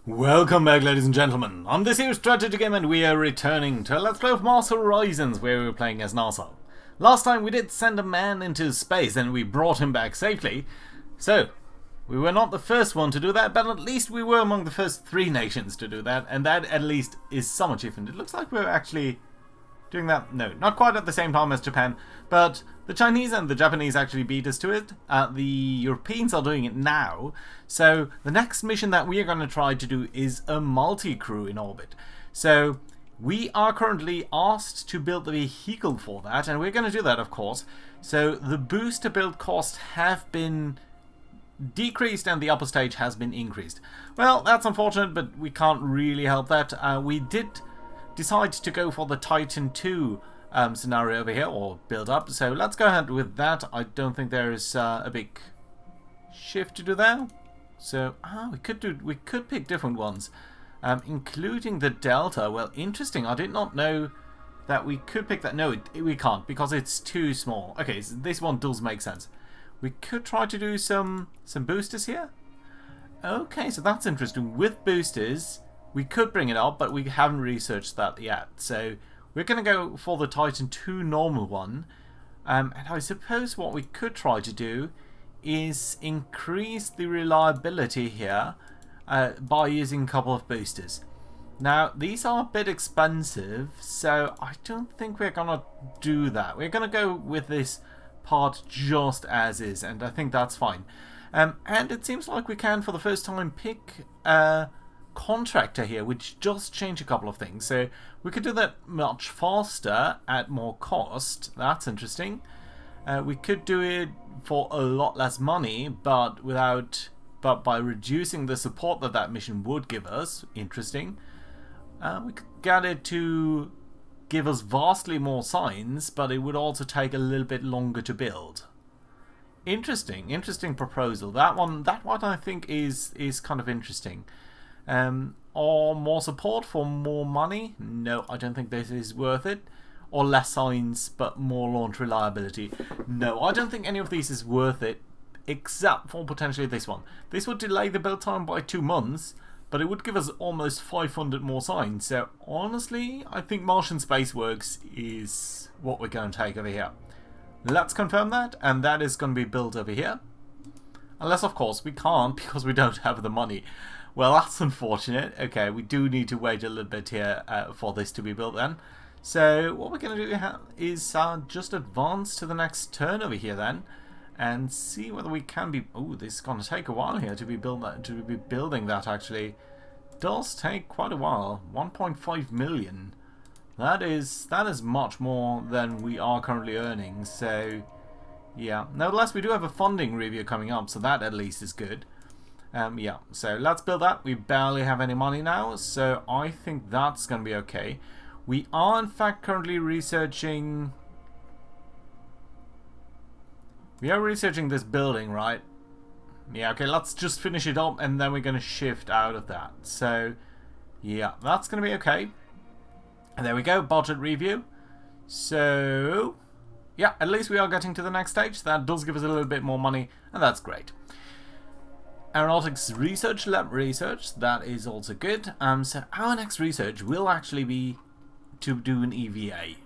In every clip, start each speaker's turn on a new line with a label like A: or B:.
A: Welcome back, ladies and gentlemen. I'm this here Strategy Game, and we are returning to Let's Play of Mars Horizons, where we were playing as NASA. Last time we did send a man into space, and we brought him back safely. So, we were not the first one to do that, but at least we were among the first 3 nations to do that, and that at least is some achievement. It looks like we're actually doing that, no, not quite at the same time as Japan, but the Chinese and the Japanese actually beat us to it. The Europeans are doing it now, so the next mission that we are going to try to do is a multi-crew in orbit. So we are currently asked to build the vehicle for that, and we're going to do that, of course. So the booster build costs have been decreased and the upper stage has been increased. Well, that's unfortunate, but we can't really help that. We did decide to go for the Titan II scenario over here, or build up, so let's go ahead with that. I don't think there is a big shift to do there, so we could pick different ones, including the Delta. Well, interesting, I did not know that we could pick that. No, we can't, because it's too small. Okay, so this one does make sense. We could try to do some boosters here. Okay, so that's interesting. With boosters we could bring it up, but we haven't researched that yet. So we're going to go for the Titan II normal one. And I suppose what we could try to do is increase the reliability here by using a couple of boosters. Now, these are a bit expensive, so I don't think we're going to do that. We're going to go with this part just as is, and I think that's fine. And it seems like we can, for the first time, pick contractor here, which just change a couple of things, so we could do that much faster at more cost. That's interesting. We could do it for a lot less money, but by reducing the support that mission would give us. Interesting. We could get it to give us vastly more signs, but it would also take a little bit longer to build. Interesting proposal. That one I think is kind of interesting. Or more support for more money? No, I don't think this is worth it. Or less signs but more launch reliability? No, I don't think any of these is worth it, except for potentially this one. This would delay the build time by 2 months, but it would give us almost 500 more signs. So honestly, I think Martian Space Works is what we're going to take over here. Let's confirm that, and that is going to be built over here. Unless, of course, we can't because we don't have the money. Well, that's unfortunate. Okay, we do need to wait a little bit here for this to be built then. So what we're going to do is just advance to the next turn over here then, and see whether we can be... Oh, this is going to take a while here to be building that. Actually, does take quite a while. 1.5 million. That is much more than we are currently earning. So yeah. Nevertheless, we do have a funding review coming up, so that at least is good. Yeah, so let's build that. We barely have any money now, so I think that's going to be okay. We are in fact currently researching... We are researching this building, right? Yeah, okay, let's just finish it up and then we're going to shift out of that. So, yeah, that's going to be okay. And there we go, budget review. So, yeah, at least we are getting to the next stage. That does give us a little bit more money, and that's great. Aeronautics research, lab research, that is also good. So our next research will actually be to do an EVA.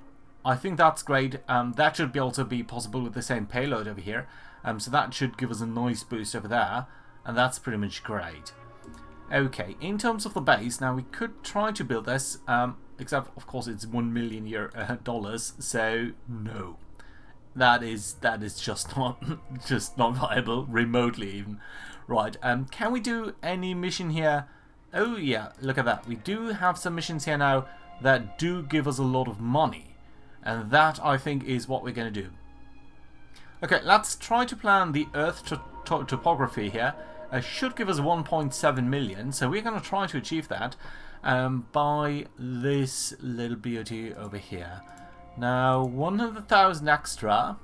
A: I think that's great. That should also be possible with the same payload over here. So that should give us a nice boost over there, and that's pretty much great. Okay, in terms of the base, now we could try to build this, except of course it's $1 million, so no. That is just not viable, remotely even. Right, can we do any mission here? Oh yeah, look at that. We do have some missions here now that do give us a lot of money. And that, I think, is what we're going to do. Okay, let's try to plan the Earth topography here. Should give us 1.7 million, so we're going to try to achieve that by this little beauty over here. Now, 100,000 extra.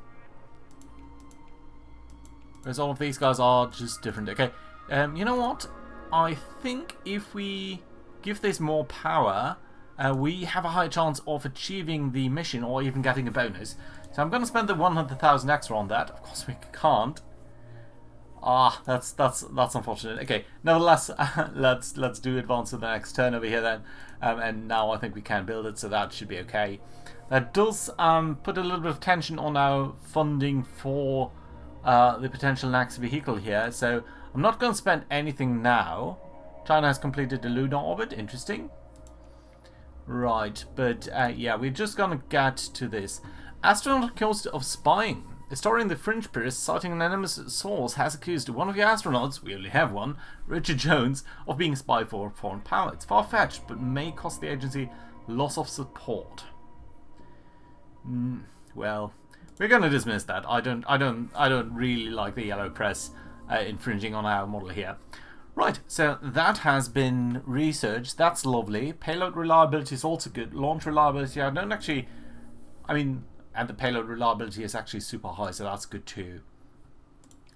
A: Because all of these guys are just different. Okay, you know what? I think if we give this more power, we have a high chance of achieving the mission or even getting a bonus. So I'm going to spend the 100,000 extra on that. Of course we can't. Ah, that's unfortunate. Okay, nevertheless, let's do advance to the next turn over here then, and now I think we can build it, so that should be okay. That does put a little bit of tension on our funding for the potential next vehicle here. So I'm not going to spend anything now. China has completed the lunar orbit. Interesting. Right, but yeah, we're just going to get to this. Astronaut accused of spying. A story in the Fringe Press citing an anonymous source has accused one of the astronauts, we only have one, Richard Jones, of being a spy for foreign power. It's far-fetched, but may cost the agency loss of support. Well, we're going to dismiss that. I don't really like the yellow press infringing on our model here. Right, so that has been researched. That's lovely. Payload reliability is also good. Launch reliability, I don't actually... I mean... And the payload reliability is actually super high, so that's good too.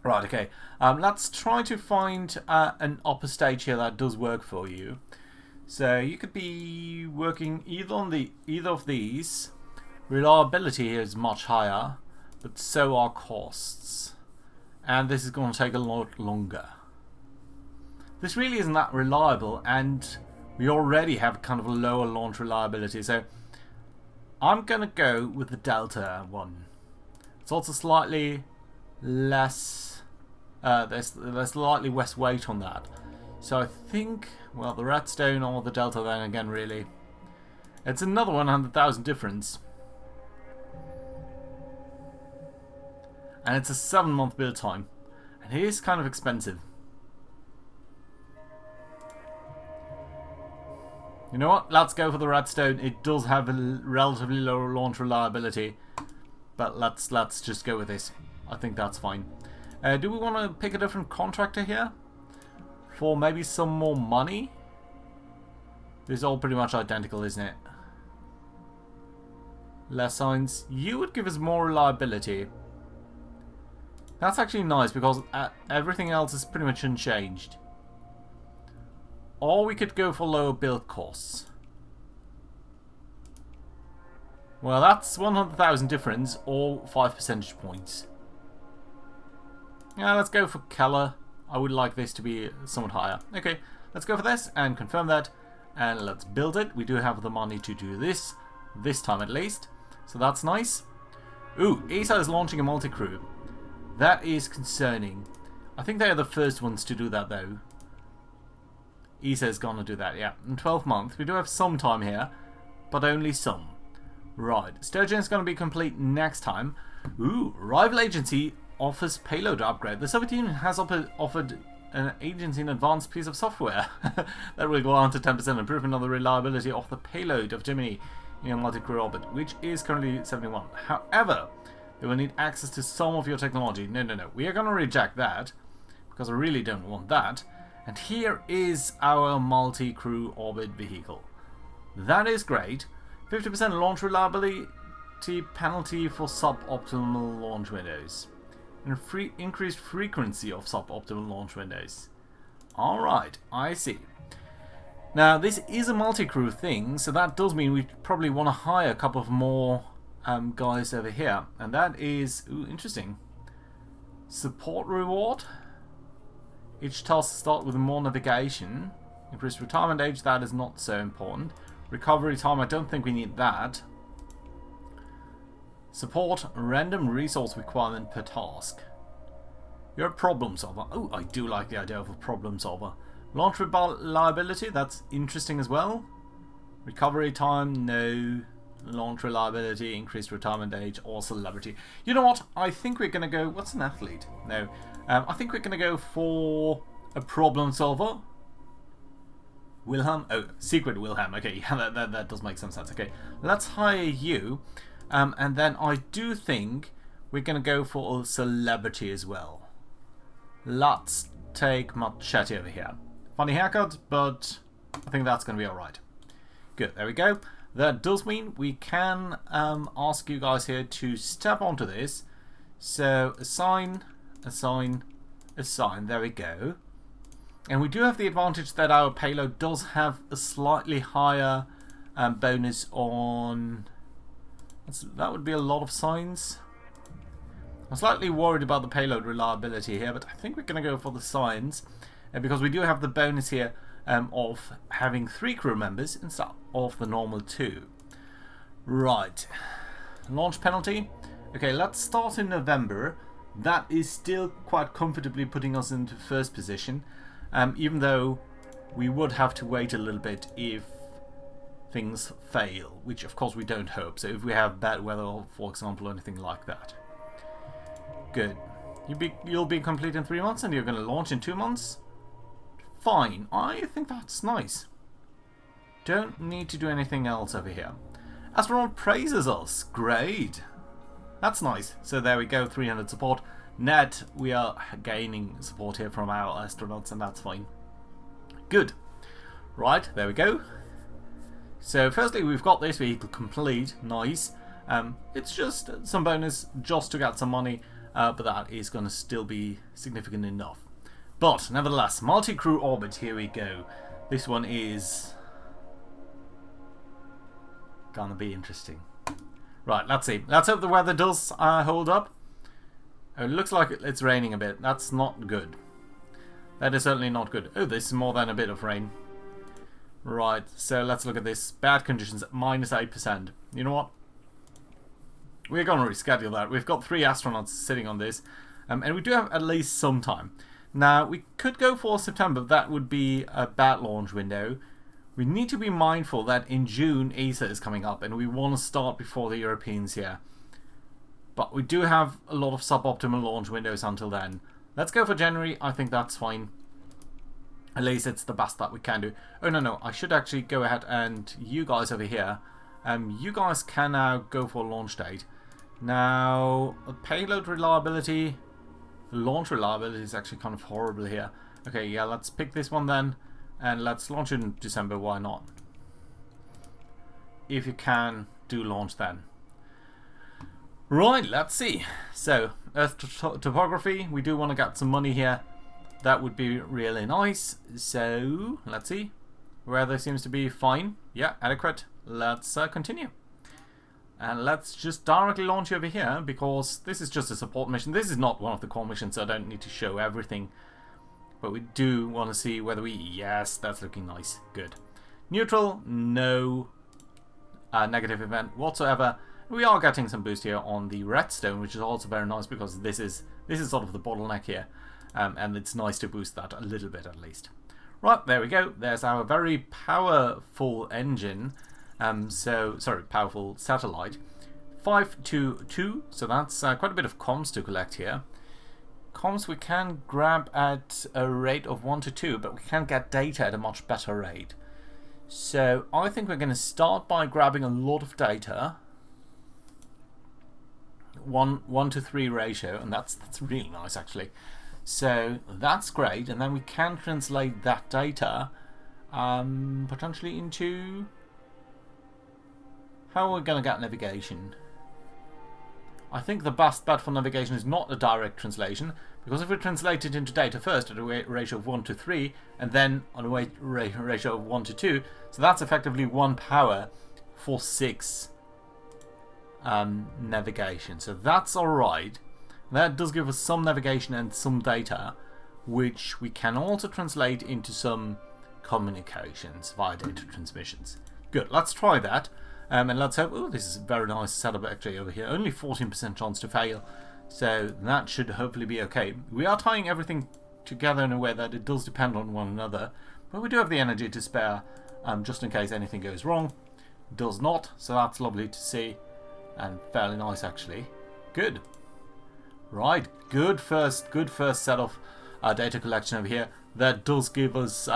A: Right, okay. Let's try to find an upper stage here that does work for you. So you could be working either on either of these. Reliability here is much higher, but so are costs. And this is going to take a lot longer. This really isn't that reliable, and we already have kind of a lower launch reliability, so I'm going to go with the Delta one. It's also slightly less... there's slightly less weight on that. So I think, well, the Redstone or the Delta then again, really. It's another 100,000 difference. And it's a 7-month build time. And it is kind of expensive. You know what? Let's go for the Redstone. It does have a relatively low launch reliability, but let's just go with this. I think that's fine. Do we want to pick a different contractor here for maybe some more money? This is all pretty much identical, isn't it? Less signs. You would give us more reliability. That's actually nice because everything else is pretty much unchanged. Or we could go for lower build costs. Well, that's 100,000 difference, or 5 percentage points. Yeah, let's go for Keller. I would like this to be somewhat higher. Okay, let's go for this and confirm that. And let's build it. We do have the money to do this time at least. So that's nice. Ooh, ESA is launching a multi-crew. That is concerning. I think they are the first ones to do that though. ESA is going to do that, yeah. In 12 months. We do have some time here, but only some. Right. Sturgeon is going to be complete next time. Ooh, rival agency offers payload upgrade. The Soviet Union has offered an agency an advanced piece of software that will grant a 10% improvement on the reliability of the payload of Gemini in a multi-crew orbit, which is currently 71. However, they will need access to some of your technology. No. We are going to reject that, because I really don't want that. And here is our multi-crew orbit vehicle. That is great. 50% launch reliability penalty for suboptimal launch windows. And increased frequency of suboptimal launch windows. Alright, I see. Now, this is a multi-crew thing, so that does mean we probably want to hire a couple of more guys over here. And that is, ooh, interesting. Support reward. Each task start with more navigation. Increased retirement age, that is not so important. Recovery time, I don't think we need that. Support random resource requirement per task. You're a problem solver. Oh, I do like the idea of a problem solver. Launch reliability, that's interesting as well. Recovery time, no. Launch reliability, increased retirement age, or celebrity. You know what? I think we're going to go... What's an athlete? No. I think we're going to go for a problem solver. Wilhelm? Oh, Secret Wilhelm. Okay, yeah, that does make some sense. Okay, let's hire you. And then I do think we're going to go for a celebrity as well. Let's take Machete over here. Funny haircut, but I think that's going to be alright. Good, there we go. That does mean we can ask you guys here to step onto this. So, assign, there we go. And we do have the advantage that our payload does have a slightly higher bonus on... That would be a lot of signs. I'm slightly worried about the payload reliability here, but I think we're going to go for the science, because we do have the bonus here of having 3 crew members instead of the normal 2. Right. Launch penalty. Okay, let's start in November. That is still quite comfortably putting us into first position, even though we would have to wait a little bit if things fail, which of course we don't hope. So if we have bad weather, for example, or anything like that. Good. You'll be complete in 3 months and you're going to launch in 2 months? Fine. I think that's nice. Don't need to do anything else over here. Astronaut praises us. Great. That's nice. So there we go, 300 support. Net, we are gaining support here from our astronauts, and that's fine. Good. Right, there we go. So firstly, we've got this vehicle complete. Nice. It's just some bonus just to get some money, but that is going to still be significant enough. But nevertheless, multi-crew orbit, here we go. This one is gonna be interesting. Right, let's see. Let's hope the weather does hold up. Oh, it looks like it's raining a bit. That's not good. That is certainly not good. Oh, this is more than a bit of rain. Right, so let's look at this. Bad conditions, -8%. You know what? We're going to reschedule that. We've got 3 astronauts sitting on this. And we do have at least some time. Now, we could go for September. That would be a bad launch window. We need to be mindful that in June, ESA is coming up. And we want to start before the Europeans here. But we do have a lot of suboptimal launch windows until then. Let's go for January. I think that's fine. At least it's the best that we can do. Oh, no. I should actually go ahead and you guys over here. You guys can now go for launch date. Now, payload reliability, launch reliability is actually kind of horrible here. Okay, yeah, let's pick this one then, and let's launch in December, why not? If you can, do launch then. Right, let's see. So, Earth topography, we do want to get some money here. That would be really nice. So, let's see. Weather seems to be fine. Yeah, adequate. Let's continue. And let's just directly launch over here, because this is just a support mission. This is not one of the core missions, so I don't need to show everything. But we do want to see whether we... Yes, that's looking nice. Good. Neutral, no negative event whatsoever. We are getting some boost here on the redstone, which is also very nice, because this is sort of the bottleneck here. And it's nice to boost that a little bit at least. Right, there we go. There's our very powerful engine. Powerful satellite. 522, so that's quite a bit of comms to collect here. Comms we can grab at a rate of 1 to 2, but we can get data at a much better rate. So I think we're going to start by grabbing a lot of data. 1 to 3 ratio, and that's really nice actually. So that's great, and then we can translate that data potentially into... How are we going to get navigation? I think the best bet for navigation is not a direct translation, because if we translate it into data first at a ratio of 1 to 3, and then on a ratio of 1 to 2, so that's effectively 1 power for 6 navigation. So that's alright. That does give us some navigation and some data, which we can also translate into some communications via data transmissions. Good, let's try that. And let's hope... Oh, this is a very nice setup actually over here. Only 14% chance to fail. So that should hopefully be okay. We are tying everything together in a way that it does depend on one another. But we do have the energy to spare just in case anything goes wrong. Does not. So that's lovely to see. And fairly nice actually. Good. Right. Good first set of data collection over here. That does give us...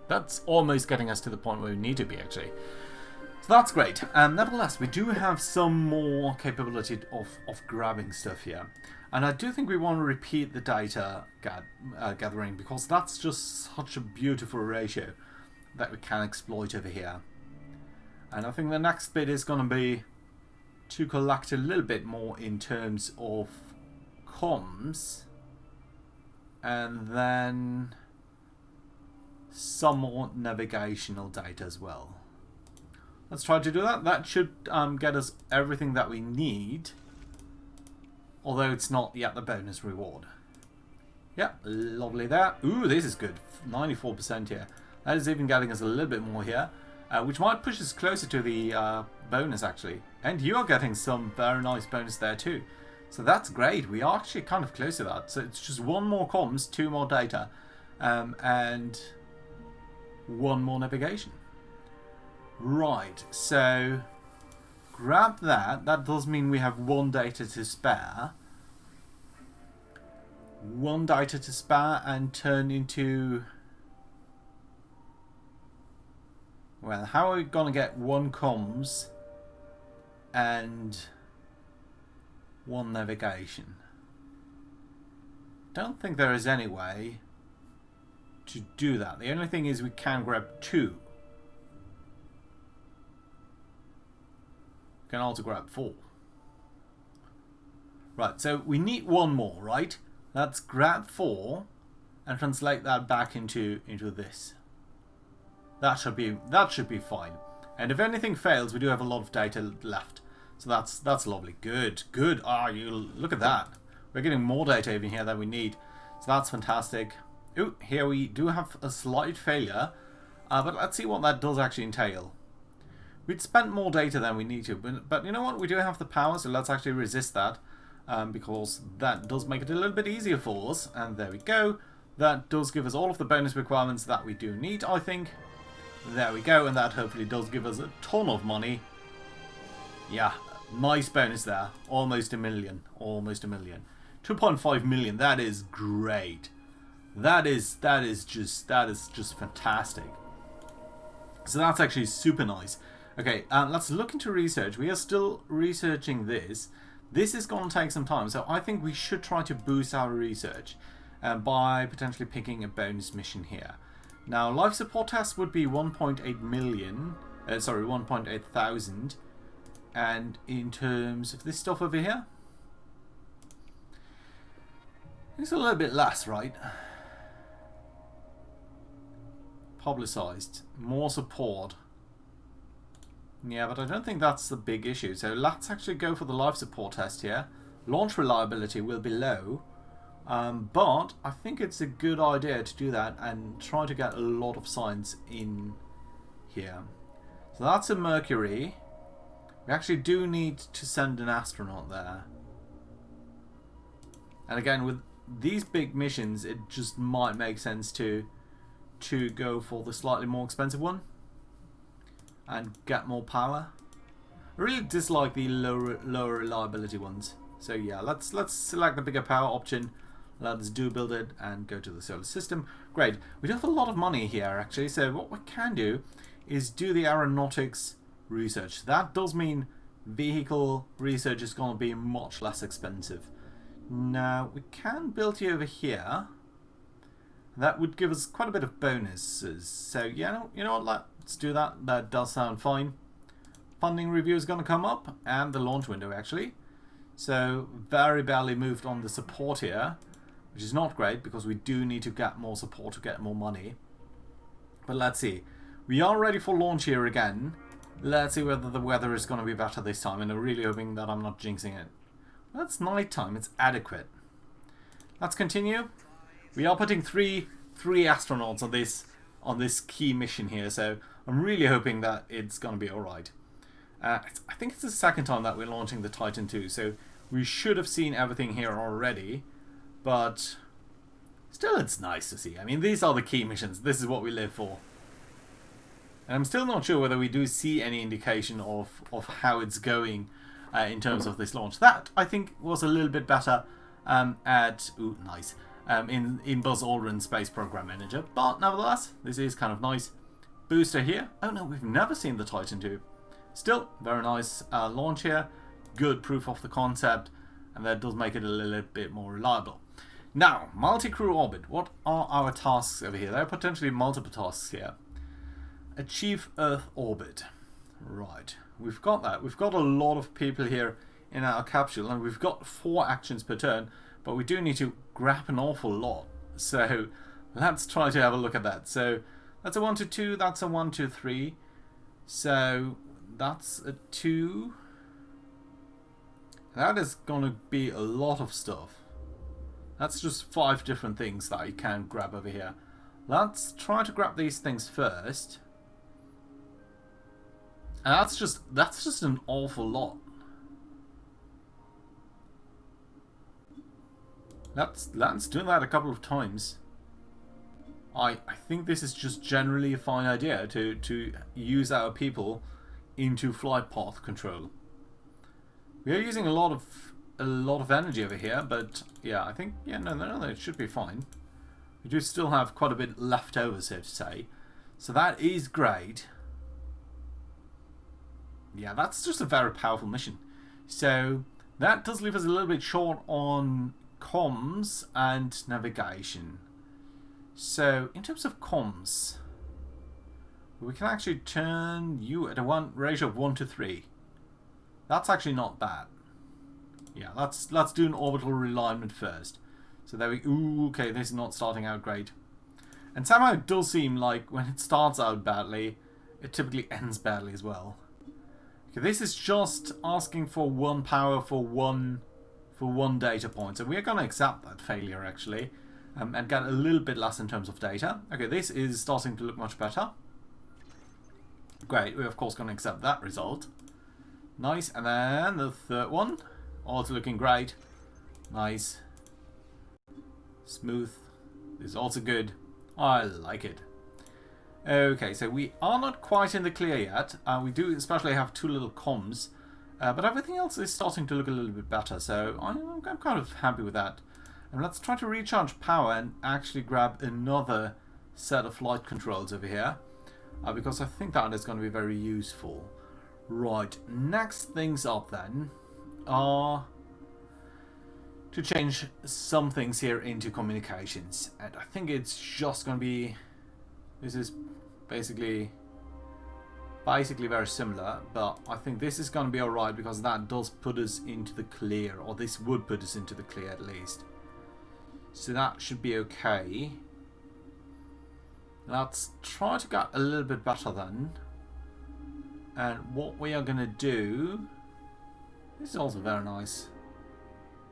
A: that's almost getting us to the point where we need to be actually. So that's great. Nevertheless, we do have some more capability of grabbing stuff here. And I do think we want to repeat the data gathering, because that's just such a beautiful ratio that we can exploit over here. And I think the next bit is going to be to collect a little bit more in terms of comms. And then some more navigational data as well. Let's try to do that. That should get us everything that we need although it's not yet the bonus reward. Yeah, lovely there. Ooh, this is good. 94% here. That is even getting us a little bit more here, which might push us closer to the bonus, actually. And you are getting some very nice bonus there, too. So that's great. We are actually kind of close to that. So it's just one more comms, 2 more data, and 1 more navigation. Right, so grab that. That does mean we have 1 data to spare. 1 data to spare and turn into... Well, how are we going to get 1 comms and 1 navigation? Don't think there is any way to do that. The only thing is we can grab 2. We can also grab 4. Right, so we need 1 more, right? Let's grab 4 and translate that back into this. That should be fine. And if anything fails, we do have a lot of data left. So that's lovely. Good. You look at that. We're getting more data even here than we need. So that's fantastic. Ooh, here we do have a slight failure. But let's see what that does actually entail. We'd spent more data than we need to, but you know what? We do have the power, so let's actually resist that. Because that does make it a little bit easier for us. And there we go. That does give us all of the bonus requirements that we do need, I think. There we go. And that hopefully does give us a ton of money. Yeah, nice bonus there. Almost $1 million. Almost $1 million. 2.5 million. That is great. That is just fantastic. So that's actually super nice. Okay, let's look into research. We are still researching this. This is going to take some time, so I think we should try to boost our research by potentially picking a bonus mission here. Now, life support test would be 1.8 million, sorry, 1.8 thousand. And in terms of this stuff over here, it's a little bit less, right? Publicized, more support. Yeah, but I don't think that's the big issue. So let's actually go for the life support test here. Launch reliability will be low. But I think it's a good idea to do that and try to get a lot of science in here. So that's a Mercury. We actually do need to send an astronaut there. And again, with these big missions, it just might make sense to go for the slightly more expensive one and get more power. I really dislike the lower reliability ones. So yeah, let's select the bigger power option. Let's build it and go to the solar system. Great. We do have a lot of money here actually. So what we can do is do the aeronautics research. That does mean vehicle research is going to be much less expensive. Now we can build you over here. That would give us quite a bit of bonuses. So yeah, you know what? Let's do that. That does sound fine. Funding review is going to come up, and the launch window actually. So very barely moved on the support here, which is not great because we do need to get more support to get more money. But let's see. We are ready for launch here again. Let's see whether the weather is going to be better this time, and I'm really hoping that I'm not jinxing it. Well, it's night time. It's adequate. Let's continue. We are putting three astronauts on this key mission here, so I'm really hoping that it's going to be all right. I think it's the second time that we're launching the Titan II, so we should have seen everything here already, but still it's nice to see. I mean, these are the key missions. This is what we live for. And I'm still not sure whether we do see any indication of how it's going in terms of this launch. That, I think, was a little bit better at... Ooh, nice. In Buzz Aldrin's Space Program Manager. But nevertheless, this is kind of nice. Booster here. Oh no, we've never seen the Titan II. Still, very nice launch here. Good proof of the concept. And that does make it a little bit more reliable. Now, multi-crew orbit. What are our tasks over here? There are potentially multiple tasks here. Achieve Earth orbit. Right. We've got that. We've got a lot of people here in our capsule. And we've got 4 actions per turn. But we do need to grab an awful lot. So let's try to have a look at that. So that's a 1 to 2. That's a 1 to 3. So that's a 2. That is going to be a lot of stuff. That's just 5 different things that you can grab over here. Let's try to grab these things first. And that's just an awful lot. Let's do that a couple of times. I think this is just generally a fine idea to use our people into flight path control. We are using a lot of energy over here, but yeah, I think no, it should be fine. We do still have quite a bit left over, so to say. So that is great. Yeah, that's just a very powerful mission. So that does leave us a little bit short on comms and navigation. So in terms of comms, we can actually turn you at a ratio of 1 to 3. That's actually not bad. Yeah, let's do an orbital realignment first. So there we okay, this is not starting out great. And somehow it does seem like when it starts out badly, it typically ends badly as well. Okay, this is just asking for 1 power for one data point. So we're going to accept that failure actually, and get a little bit less in terms of data. Okay, this is starting to look much better. Great, we're of course going to accept that result. Nice, and then the third one, also looking great. Nice. Smooth. This is also good. I like it. Okay, so we are not quite in the clear yet. We do especially have 2 little comms. But everything else is starting to look a little bit better, so I'm kind of happy with that. And let's try to recharge power and actually grab another set of flight controls over here, because I think that is going to be very useful. Right, next things up then are to change some things here into communications. And I think it's just going to be... This is basically very similar, but I think this is going to be alright because that does put us into the clear, or this would put us into the clear at least. So that should be okay. Let's try to get a little bit better then. And what we are going to do... This is also very nice.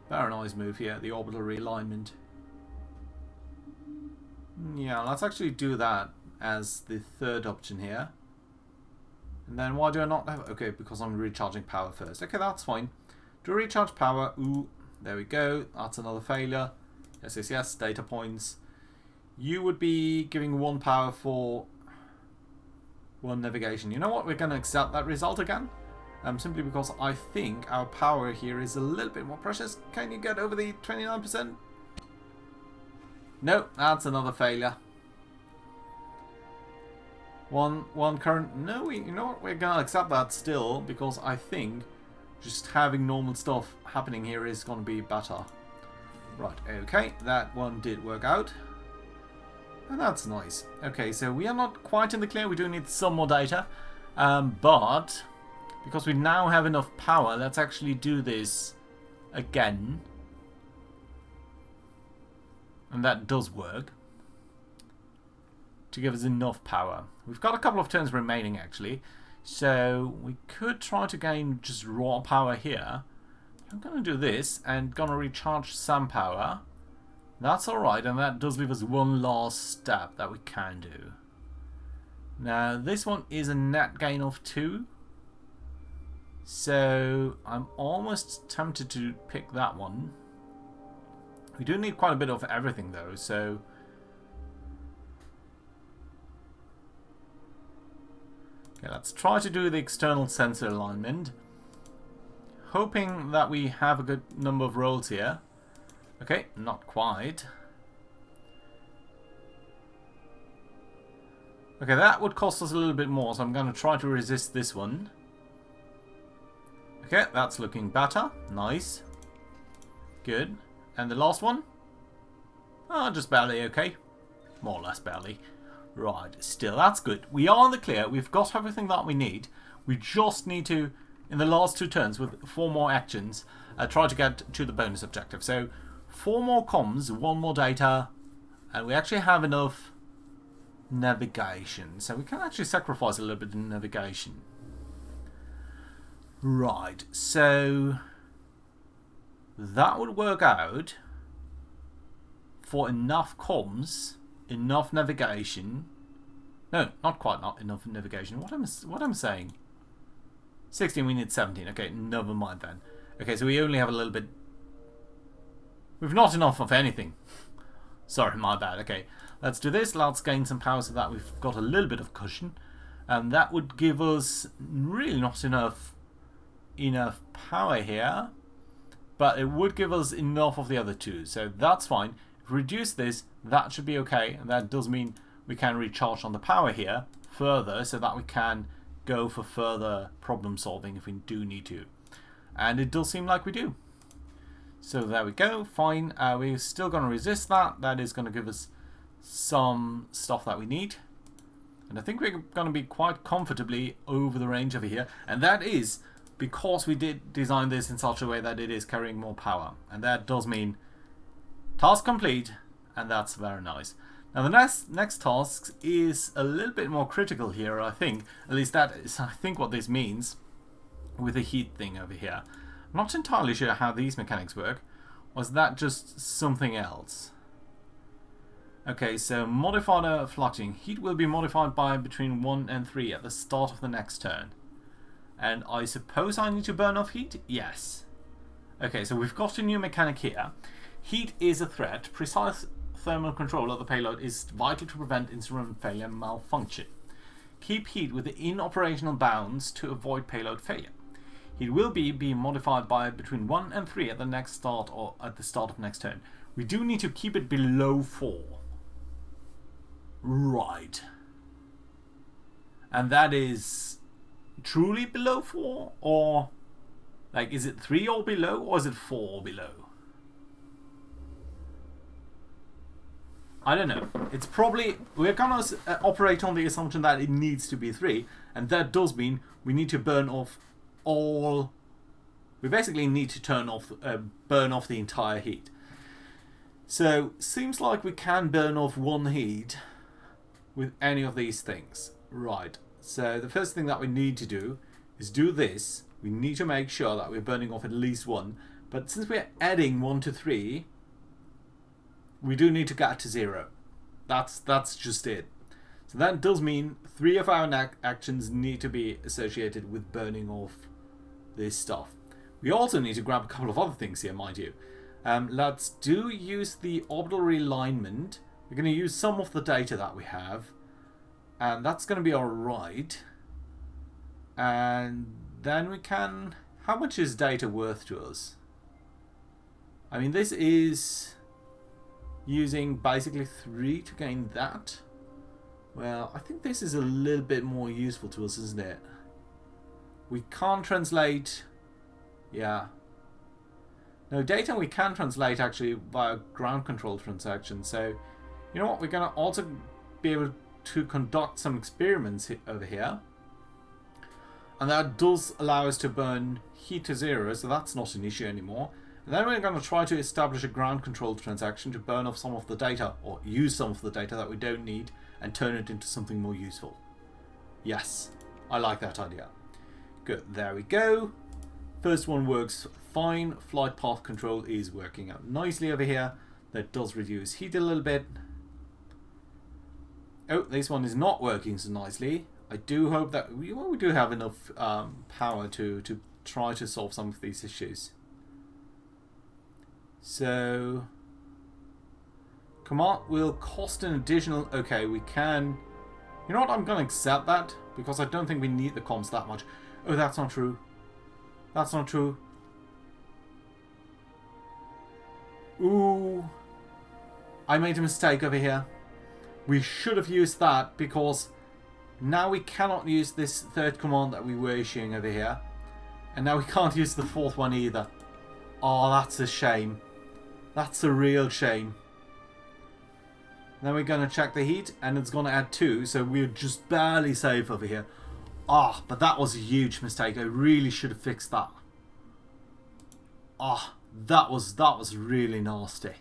A: Very nice move here, the orbital realignment. Yeah, let's actually do that as the third option here. And then why do I not have... Okay, because I'm recharging power first. Okay, that's fine. To recharge power, ooh, there we go. That's another failure. Yes, data points. You would be giving 1 power for 1 navigation. You know what? We're going to accept that result again. Simply because I think our power here is a little bit more precious. Can you get over the 29%? No, that's another failure. One current. No, you know what? We're gonna accept that still because I think just having normal stuff happening here is gonna be better. Right. Okay, that one did work out, and that's nice. Okay, so we are not quite in the clear. We do need some more data, but because we now have enough power, let's actually do this again, and that does work. To give us enough power. We've got a couple of turns remaining actually, so we could try to gain just raw power here. I'm going to do this and going to recharge some power. That's alright, and that does leave us one last step that we can do. Now this one is a net gain of 2, so I'm almost tempted to pick that one. We do need quite a bit of everything though, so okay, let's try to do the external sensor alignment, hoping that we have a good number of rolls here. Okay, not quite. Okay, that would cost us a little bit more, so I'm going to try to resist this one. Okay, that's looking better. Nice. Good. And the last one? Oh, just barely okay. More or less barely. Right, still, that's good. We are in the clear. We've got everything that we need. We just need to, in the last 2 turns, with 4 more actions, try to get to the bonus objective. So, 4 more comms, 1 more data, and we actually have enough navigation. So we can actually sacrifice a little bit in navigation. Right, so that would work out for enough comms, enough navigation. No, not quite not enough navigation. What am I saying? 16, we need 17. Okay, never mind then. Okay, so we only have a little bit. We've not enough of anything. Sorry, my bad. Okay, let's do this. Let's gain some power so that we've got a little bit of cushion. And that would give us really not enough power here. But it would give us enough of the other two. So that's fine. If we reduce this, that should be okay. And that does mean we can recharge on the power here further so that we can go for further problem solving if we do need to. And it does seem like we do. So there we go, fine. We're still going to resist that. That is going to give us some stuff that we need. And I think we're going to be quite comfortably over the range over here. And that is because we did design this in such a way that it is carrying more power. And that does mean task complete, and that's very nice. Now the next task is a little bit more critical here, I think. At least that is, I think, what this means with the heat thing over here. I'm not entirely sure how these mechanics work. Was that just something else? Okay, so modifier fluctuating. Heat will be modified by between 1 and 3 at the start of the next turn. And I suppose I need to burn off heat? Yes. Okay, so we've got a new mechanic here. Heat is a threat. Precise thermal control of the payload is vital to prevent instrument failure and malfunction. Keep heat within operational bounds to avoid payload failure. Heat will be modified by between 1 and 3 at the next start or at the start of next turn. We do need to keep it below 4. Right. And that is truly below 4? Or, like, is it 3 or below, or is it 4 or below? I don't know. It's probably, we're going to operate on the assumption that it needs to be 3, and that does mean we need to burn off all. We basically need to burn off the entire heat. So seems like we can burn off 1 heat with any of these things. Right. So the first thing that we need to do is do this. We need to make sure that we're burning off at least 1. But since we're adding 1 to 3, we do need to get to 0. That's just it. So that does mean 3 of our actions need to be associated with burning off this stuff. We also need to grab a couple of other things here, mind you. Let's use the orbital realignment. We're going to use some of the data that we have, and that's going to be alright. And then we can... How much is data worth to us? I mean, this is using basically 3 to gain that. Well, I think this is a little bit more useful to us, isn't it? We can't translate... Yeah. No, data we can translate actually via ground control transactions. So, you know what? We're going to also be able to conduct some experiments over here. And that does allow us to burn heat to 0, so that's not an issue anymore. And then we're going to try to establish a ground control transaction to burn off some of the data, or use some of the data that we don't need, and turn it into something more useful. Yes, I like that idea. Good, there we go. First one works fine. Flight path control is working out nicely over here. That does reduce heat a little bit. Oh, this one is not working so nicely. I do hope that we do have enough power to try to solve some of these issues. So, command will cost an additional... Okay, we can... You know what? I'm going to accept that, because I don't think we need the comms that much. Oh, that's not true. That's not true. Ooh. I made a mistake over here. We should have used that, because now we cannot use this third command that we were issuing over here. And now we can't use the fourth one either. Oh, that's a shame. That's a real shame. Then we're going to check the heat, and it's going to add 2, so we're just barely safe over here. Ah, but that was a huge mistake. I really should have fixed that. Ah, that was really nasty.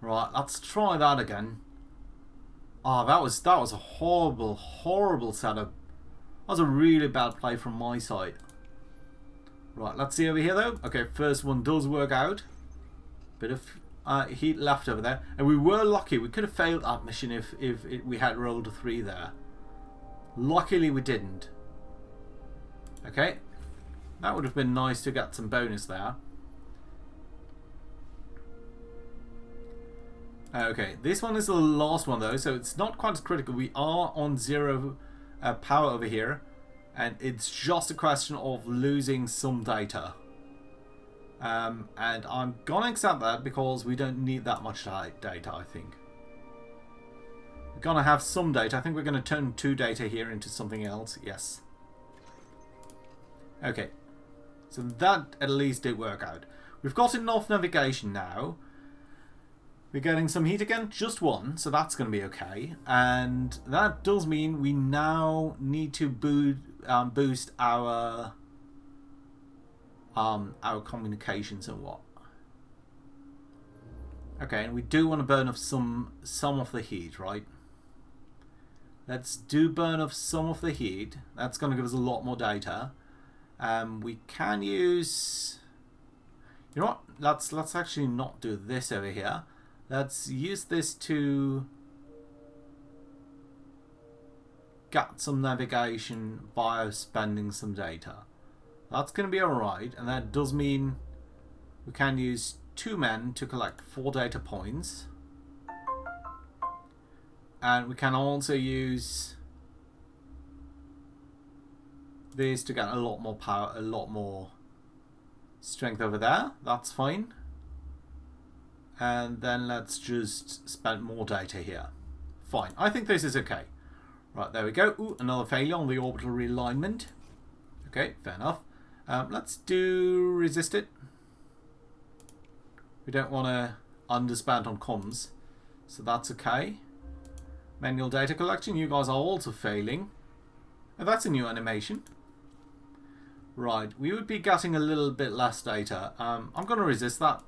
A: Right, let's try that again. Ah, that was a horrible setup. That was a really bad play from my side. Right, let's see over here though. Okay, first one does work out. Bit of heat left over there. And we were lucky. We could have failed that mission if we had rolled a 3 there. Luckily we didn't. Okay. That would have been nice to get some bonus there. Okay, this one is the last one though, so it's not quite as critical. We are on 0 power over here, and it's just a question of losing some data. And I'm gonna accept that because we don't need that much data, I think. We're gonna have some data. I think we're gonna turn 2 data here into something else. Yes. Okay. So that at least did work out. We've got enough navigation now. We're getting some heat again, just 1, so that's going to be okay. And that does mean we now need to boost our communications and what. Okay, and we do want to burn off some of the heat, right? Let's do burn off some of the heat. That's going to give us a lot more data. We can use, you know what? Let's actually not do this over here. Let's use this to get some navigation via spending some data. That's going to be alright, and that does mean we can use 2 men to collect 4 data points. And we can also use this to get a lot more power, a lot more strength over there. That's fine. And then let's just spend more data here. Fine. I think this is okay. Right, there we go. Ooh, another failure on the orbital realignment. Okay, fair enough. Let's do resist it. We don't want to underspend on comms, so that's okay. Manual data collection. You guys are also failing. Oh, that's a new animation. Right, we would be getting a little bit less data. I'm going to resist that.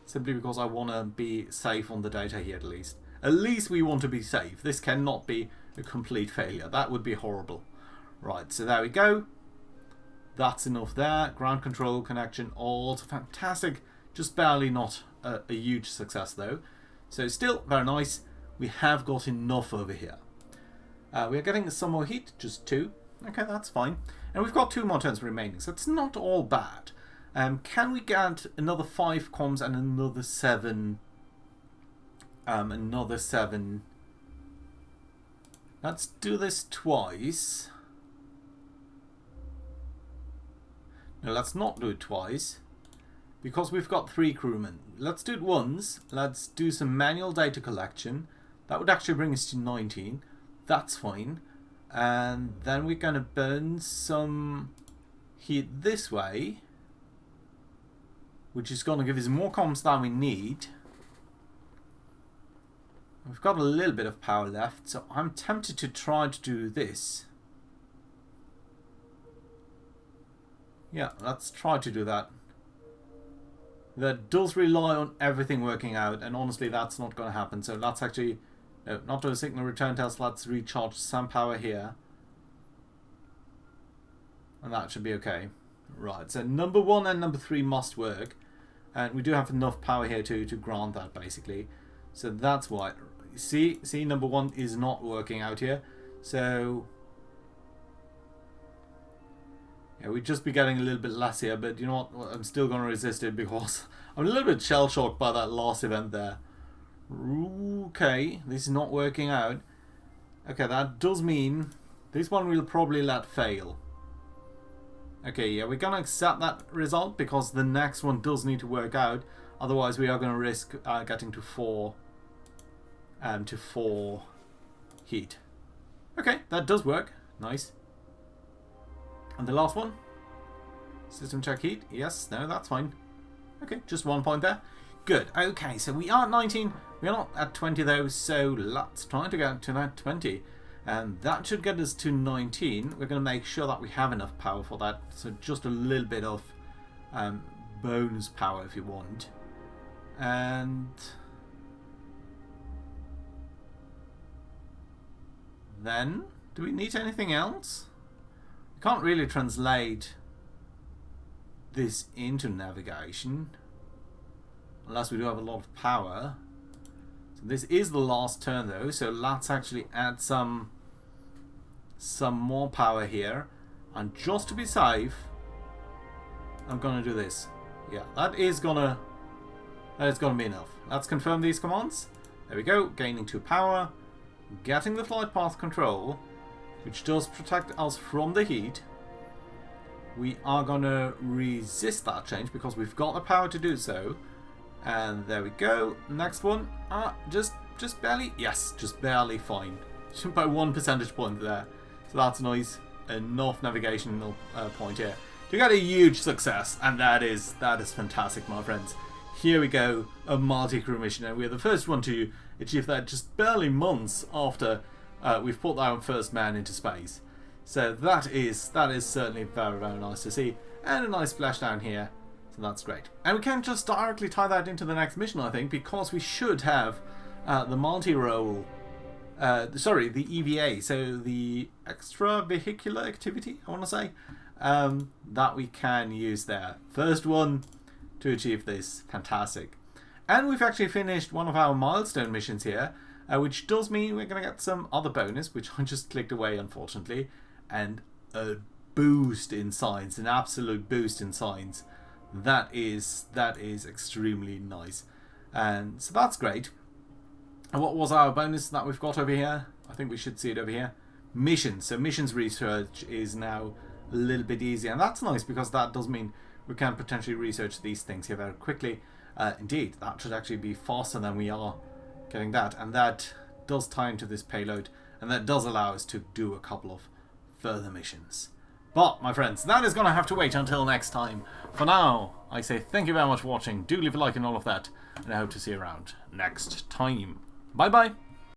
A: Simply because I want to be safe on the data here at least. At least we want to be safe. This cannot be a complete failure. That would be horrible. Right, so there we go. That's enough there. Ground control connection, all fantastic. Just barely not a huge success though. So still very nice. We have got enough over here. We are getting some more heat, just 2. Okay, that's fine. And we've got 2 more turns remaining, so it's not all bad. Can we get another 5 comms and another 7? Another 7. Let's do this twice. No, let's not do it twice. Because we've got 3 crewmen. Let's do it once. Let's do some manual data collection. That would actually bring us to 19. That's fine. And then we're going to burn some heat this way, which is going to give us more comms than we need. We've got a little bit of power left, so I'm tempted to try to do this. Yeah, let's try to do that. That does rely on everything working out, and honestly that's not going to happen. So let's actually, no, not do a signal return test, let's recharge some power here. And that should be okay. Right, so number 1 and number 3 must work. And we do have enough power here to grant that basically. So that's why. See, number 1 is not working out here. So yeah, we'd just be getting a little bit less here, but you know what? I'm still going to resist it because I'm a little bit shell-shocked by that last event there. Okay, this is not working out. Okay, that does mean this one we'll probably let fail. Okay, yeah, we're going to accept that result because the next one does need to work out. Otherwise, we are going to risk getting to 4 heat. Okay, that does work. Nice. And the last one? System check heat. Yes, no, that's fine. Okay, just 1 point there. Good. Okay, so we are at 19. We are not at 20 though, so let's try to get to that 20. And that should get us to 19. We're going to make sure that we have enough power for that. So just a little bit of bonus power if you want. And then, do we need anything else? We can't really translate this into navigation. Unless we do have a lot of power. So this is the last turn though, so let's actually add some more power here. And just to be safe, I'm gonna do this. Yeah, that is gonna be enough. Let's confirm these commands. There we go, gaining 2 power, getting the flight path control, which does protect us from the heat. We are gonna resist that change because we've got the power to do so. And there we go. Next one. Just barely. Yes, just barely fine. By 1 percentage point there. So that's nice. Enough navigational point here to get a huge success, and that is fantastic, my friends. Here we go, a multi-crew mission, and we're the first one to achieve that just barely months after we've put our first man into space. So that is certainly very, very nice to see, and a nice splashdown here. So that's great. And we can just directly tie that into the next mission, I think, because we should have the multi-role, the EVA, so the extravehicular activity, I want to say, that we can use there. First one to achieve this. Fantastic. And we've actually finished one of our milestone missions here, which does mean we're going to get some other bonus, which I just clicked away, unfortunately, and a boost in science, an absolute boost in science. That is extremely nice, and so that's great. And what was our bonus that we've got over here? I think we should see it over here. Missions. So missions research is now a little bit easier, and that's nice because that does mean we can potentially research these things here very quickly. Indeed, that should actually be faster than we are getting that, and that does tie into this payload, and that does allow us to do a couple of further missions. But, my friends, that is going to have to wait until next time. For now, I say thank you very much for watching. Do leave a like and all of that, and I hope to see you around next time. Bye-bye.